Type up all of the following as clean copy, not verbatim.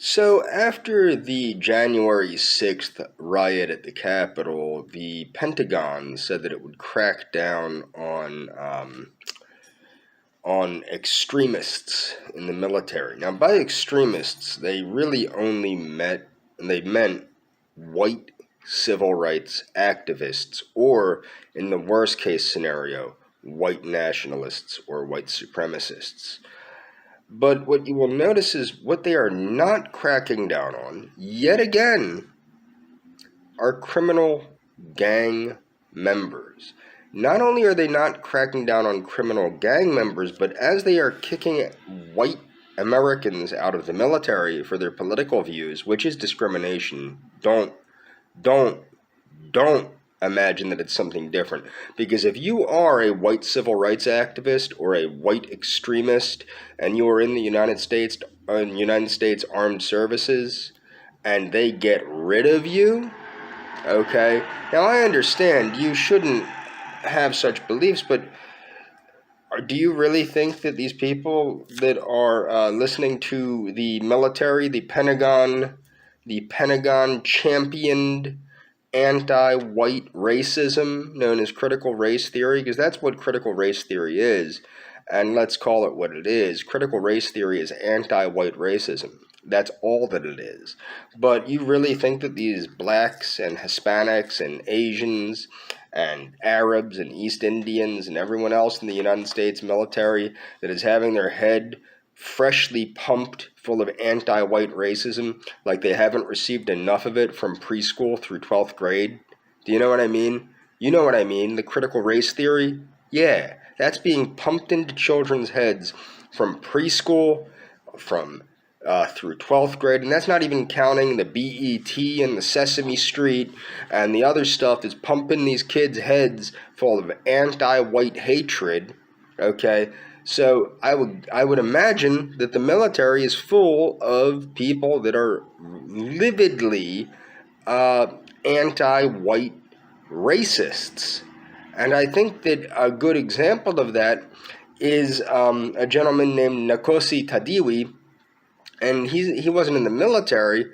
So, after the January 6th riot at the Capitol, the Pentagon said that it would crack down on extremists in the military. Now, by extremists, they really only meant white civil rights activists, or in the worst case scenario, white nationalists or white supremacists. But what you will notice is what they are not cracking down on, yet again, are criminal gang members. Not only are they not cracking down on criminal gang members, but as they are kicking white Americans out of the military for their political views, which is discrimination, don't don't imagine that it's something different. Because if you are a white civil rights activist or a white extremist and you are in the United States Armed Services and they get rid of you, okay? Now I understand you shouldn't have such beliefs, but do you really think that these people that are listening to the military, the Pentagon championed anti-white racism known as critical race theory, because that's what critical race theory is, and let's call it what it is. Critical race theory is anti-white racism. That's all that it is. But you really think that these blacks and Hispanics and Asians and Arabs and East Indians and everyone else in the United States military that is having their head freshly pumped full of anti-white racism, like they haven't received enough of it from preschool through 12th grade? Do you know what I mean? You know what I mean, the critical race theory? Yeah, that's being pumped into children's heads from preschool, from through 12th grade, and that's not even counting the BET and the Sesame Street and the other stuff that's pumping these kids' heads full of anti-white hatred, okay? So I would imagine that the military is full of people that are lividly anti-white racists. And I think that a good example of that is a gentleman named Nkosi Tadiwe, and he wasn't in the military,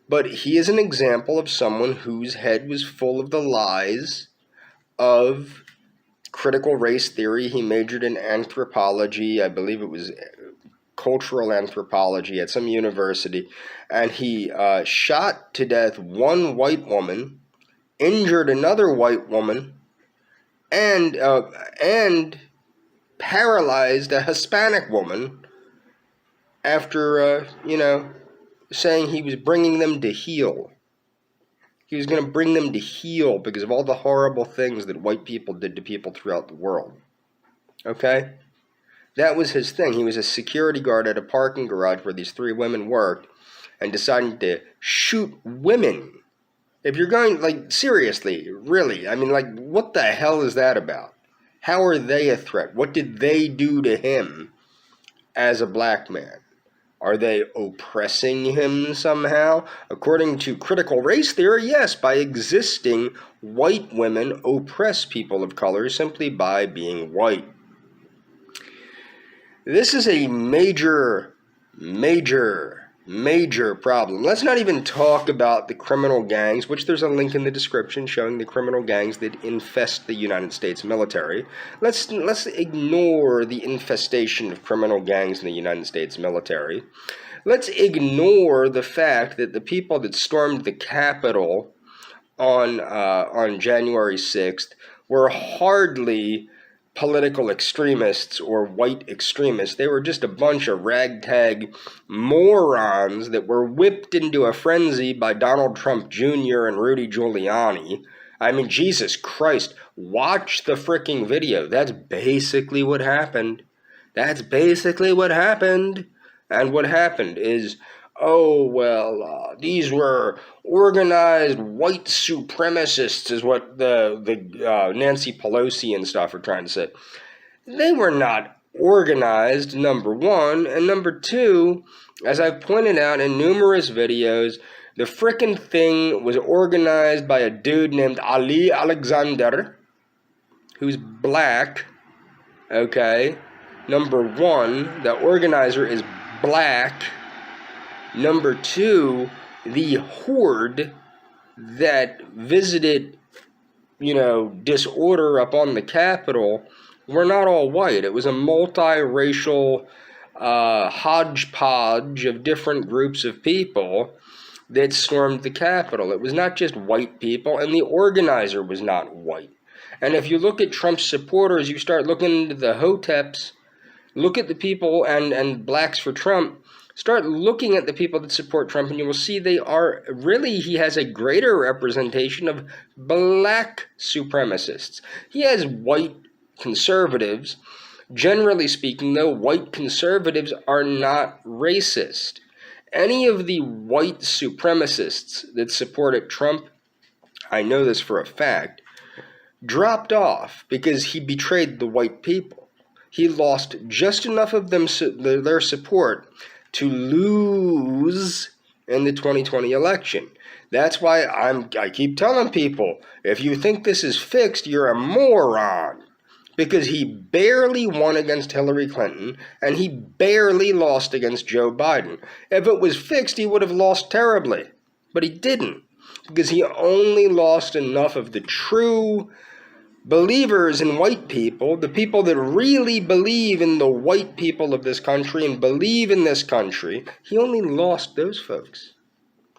but he is an example of someone whose head was full of the lies of critical race theory. He majored in anthropology. I believe it was cultural anthropology at some university, and he shot to death one white woman, injured another white woman, and paralyzed a Hispanic woman after saying he was bringing them to heal. He was going to bring them to heal because of all the horrible things that white people did to people throughout the world. Okay? That was his thing. He was a security guard at a parking garage where these three women worked and decided to shoot women. If you're going, seriously, really, what the hell is that about? How are they a threat? What did they do to him as a black man? Are they oppressing him somehow? According to critical race theory, yes, by existing, white women oppress people of color simply by being white. This is a major problem. Let's not even talk about the criminal gangs, which there's a link in the description showing the criminal gangs that infest the United States military. Let's ignore the infestation of criminal gangs in the United States military. Let's ignore the fact that the people that stormed the Capitol on January 6th were hardly political extremists or white extremists. They were just a bunch of ragtag morons that were whipped into a frenzy by Donald Trump Jr. and Rudy Giuliani. Jesus Christ, watch the freaking video. That's basically what happened. And what happened is, these were organized white supremacists, is what the Nancy Pelosi and stuff are trying to say. They were not organized, number one, and number two, as I've pointed out in numerous videos, the frickin' thing was organized by a dude named Ali Alexander, who's black, okay? Number one, the organizer is black. Number two, the horde that visited, disorder up on the Capitol were not all white. It was a multiracial hodgepodge of different groups of people that stormed the Capitol. It was not just white people, and the organizer was not white. And if you look at Trump's supporters, you start looking into the hoteps, look at the people and blacks for Trump, start looking at the people that support Trump, and you will see he has a greater representation of black supremacists. He has white conservatives. Generally speaking, though, white conservatives are not racist. Any of the white supremacists that supported Trump, I know this for a fact, dropped off because he betrayed the white people. He lost just enough of their support to lose in the 2020 election. That's why I keep telling people, if you think this is fixed, you're a moron. Because he barely won against Hillary Clinton, and he barely lost against Joe Biden. If it was fixed, he would have lost terribly. But he didn't, because he only lost enough of the true believers in white people, the people that really believe in the white people of this country and believe in this country. He only lost those folks.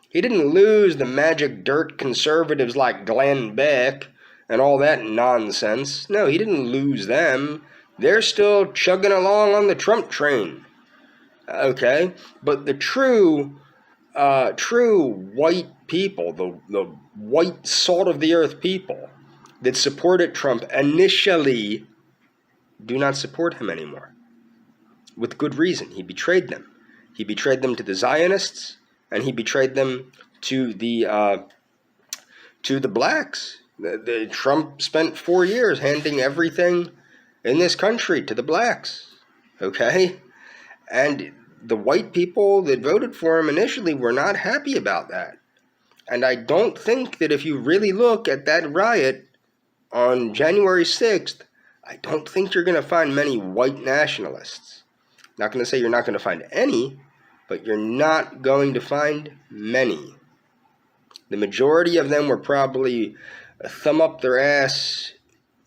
He didn't lose the magic dirt conservatives like Glenn Beck and all that nonsense. No, he didn't lose them. They're still chugging along on the Trump train. Okay? But the true white people, the white salt of the earth people that supported Trump initially do not support him anymore. With good reason. He betrayed them. He betrayed them to the Zionists, and he betrayed them to the blacks. Trump spent 4 years handing everything in this country to the blacks, okay? And the white people that voted for him initially were not happy about that. And I don't think that if you really look at that riot on January 6th, I don't think you're going to find many white nationalists. Not going to say you're not going to find any, but you're not going to find many. The majority of them were probably a thumb up their ass,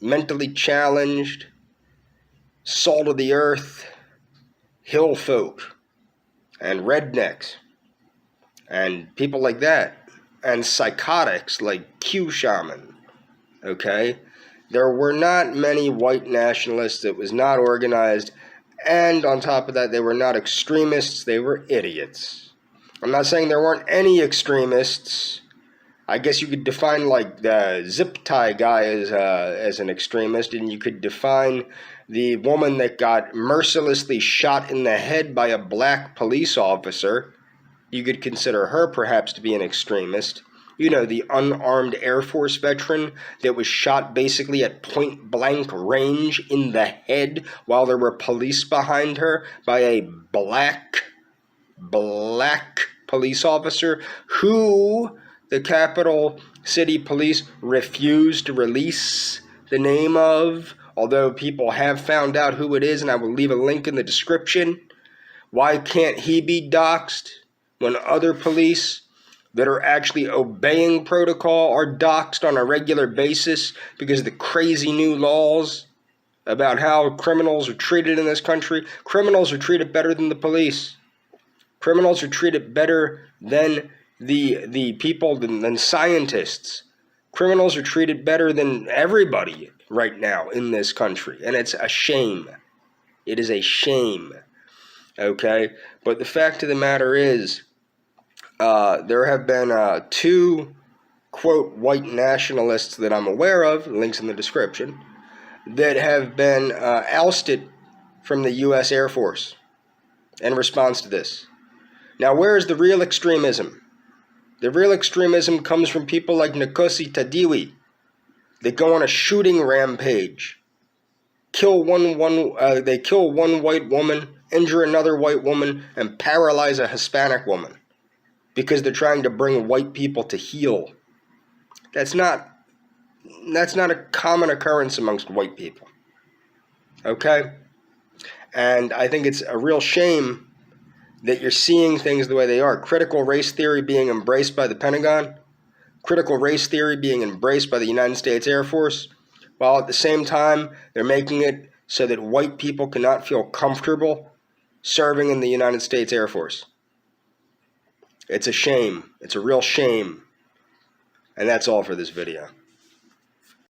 mentally challenged, salt of the earth, hill folk, and rednecks, and people like that, and psychotics like Q Shaman, okay? There were not many white nationalists. It was not organized, and on top of that, they were not extremists, they were idiots. I'm not saying there weren't any extremists. I guess you could define like the zip tie guy as an extremist, and you could define the woman that got mercilessly shot in the head by a black police officer. You could consider her perhaps to be an extremist. You know, the unarmed Air Force veteran that was shot basically at point blank range in the head while there were police behind her by a black police officer who the Capital City Police refused to release the name of, although people have found out who it is, and I will leave a link in the description. Why can't he be doxxed when other police that are actually obeying protocol are doxxed on a regular basis because of the crazy new laws about how criminals are treated in this country? Criminals are treated better than the police. Criminals are treated better than the people, than scientists. Criminals are treated better than everybody right now in this country, and it's a shame. It is a shame, okay? But the fact of the matter is, there have been two, quote, white nationalists that I'm aware of, links in the description, that have been ousted from the U.S. Air Force in response to this. Now, where is the real extremism? The real extremism comes from people like Nkosi Tadiwe that go on a shooting rampage, they kill one white woman, injure another white woman, and paralyze a Hispanic woman because they're trying to bring white people to heel. That's not a common occurrence amongst white people. Okay? And I think it's a real shame that you're seeing things the way they are. Critical race theory being embraced by the Pentagon, critical race theory being embraced by the United States Air Force, while at the same time they're making it so that white people cannot feel comfortable serving in the United States Air Force. It's a shame. It's a real shame. And that's all for this video.